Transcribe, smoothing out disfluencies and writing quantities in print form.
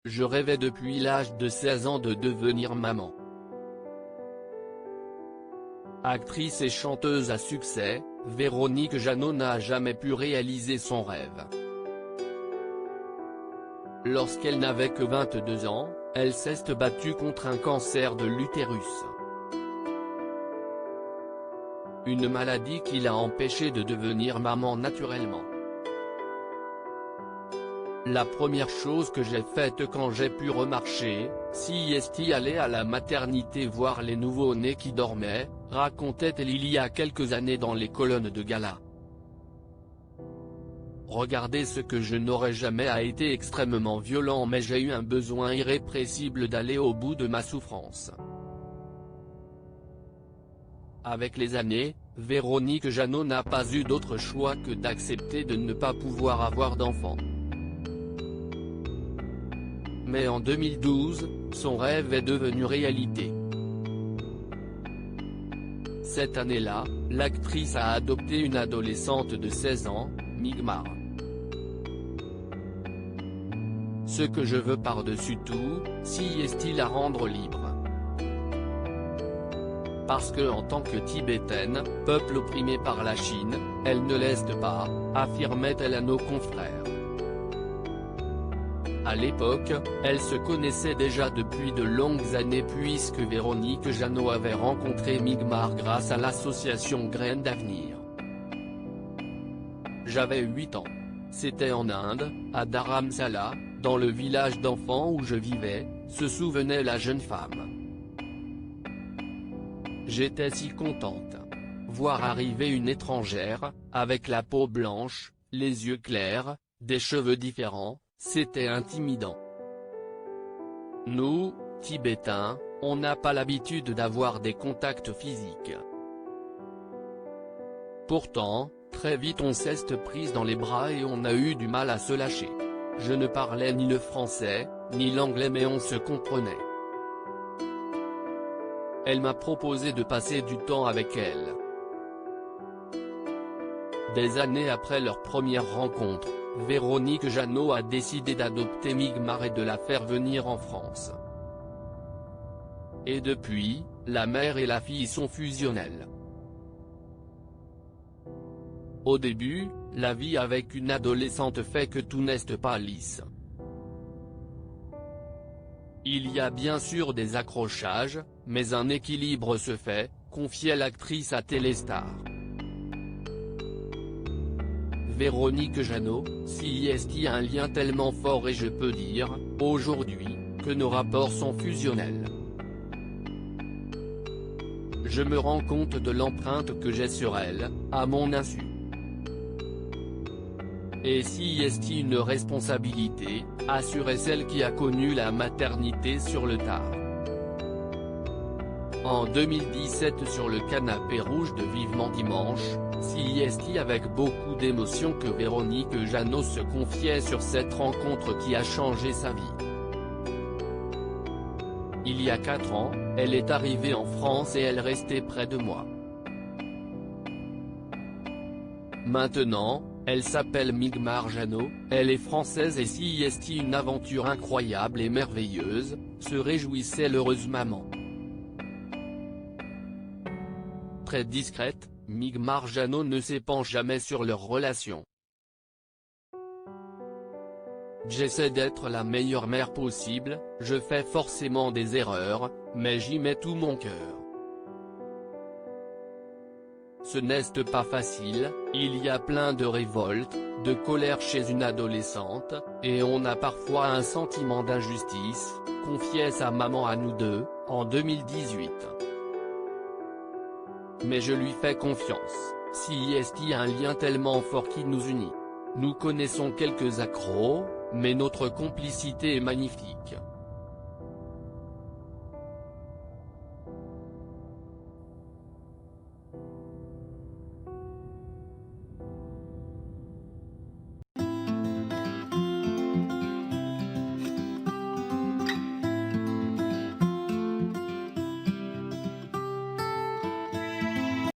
Je rêvais depuis l'âge de 16 ans de devenir maman. Actrice et chanteuse à succès, Véronique Jeannot n'a jamais pu réaliser son rêve. Lorsqu'elle n'avait que 22 ans, elle s'est battue contre un cancer de l'utérus. Une maladie qui l'a empêchée de devenir maman naturellement. La première chose que j'ai faite quand j'ai pu remarcher, c'est aller à la maternité voir les nouveau-nés qui dormaient, racontait-elle il y a quelques années dans les colonnes de gala. Regardez ce que je n'aurais jamais été extrêmement violent, mais j'ai eu un besoin irrépressible d'aller au bout de ma souffrance. Avec les années, Véronique Jeannot n'a pas eu d'autre choix que d'accepter de ne pas pouvoir avoir d'enfant. Mais en 2012, son rêve est devenu réalité. Cette année-là, l'actrice a adopté une adolescente de 16 ans, Migmar. Ce que je veux par-dessus tout, c'est la rendre libre. Parce que en tant que Tibétaine, peuple opprimé par la Chine, elle ne laisse pas, affirmait-elle à nos confrères. À l'époque, elle se connaissait déjà depuis de longues années puisque Véronique Jeannot avait rencontré Migmar grâce à l'association Graines d'Avenir. J'avais 8 ans. C'était en Inde, à Dharamsala, dans le village d'enfants où je vivais, se souvenait la jeune femme. J'étais si contente. Voir arriver une étrangère, avec la peau blanche, les yeux clairs, des cheveux différents, c'était intimidant. Nous, Tibétains, on n'a pas l'habitude d'avoir des contacts physiques. Pourtant, très vite on s'est prise dans les bras et on a eu du mal à se lâcher. Je ne parlais ni le français, ni l'anglais mais on se comprenait. Elle m'a proposé de passer du temps avec elle. Des années après leur première rencontre, Véronique Jeannot a décidé d'adopter Migmar et de la faire venir en France. Et depuis, la mère et la fille sont fusionnelles. Au début, la vie avec une adolescente fait que tout n'est pas lisse. Il y a bien sûr des accrochages, mais un équilibre se fait, confiait l'actrice à Téléstar. Véronique Jeannot, c'est un lien tellement fort et je peux dire, aujourd'hui, que nos rapports sont fusionnels. Je me rends compte de l'empreinte que j'ai sur elle, à mon insu. Et c'est une responsabilité, assurait celle qui a connu la maternité sur le tard. En 2017 sur le canapé rouge de Vivement Dimanche, c'est avec beaucoup d'émotion que Véronique Jeannot se confiait sur cette rencontre qui a changé sa vie. Il y a 4 ans, elle est arrivée en France et elle restait près de moi. Maintenant, elle s'appelle Migmar Jeannot, elle est française et c'est une aventure incroyable et merveilleuse, se réjouissait l'heureuse maman. Très discrète, Migmar Jeannot ne s'épanche jamais sur leur relation. J'essaie d'être la meilleure mère possible, je fais forcément des erreurs, mais j'y mets tout mon cœur. Ce n'est pas facile, il y a plein de révolte, de colère chez une adolescente, et on a parfois un sentiment d'injustice, confiait sa maman à nous deux, en 2018. Mais je lui fais confiance, c'est un lien tellement fort qui nous unit. Nous connaissons quelques accros, mais notre complicité est magnifique.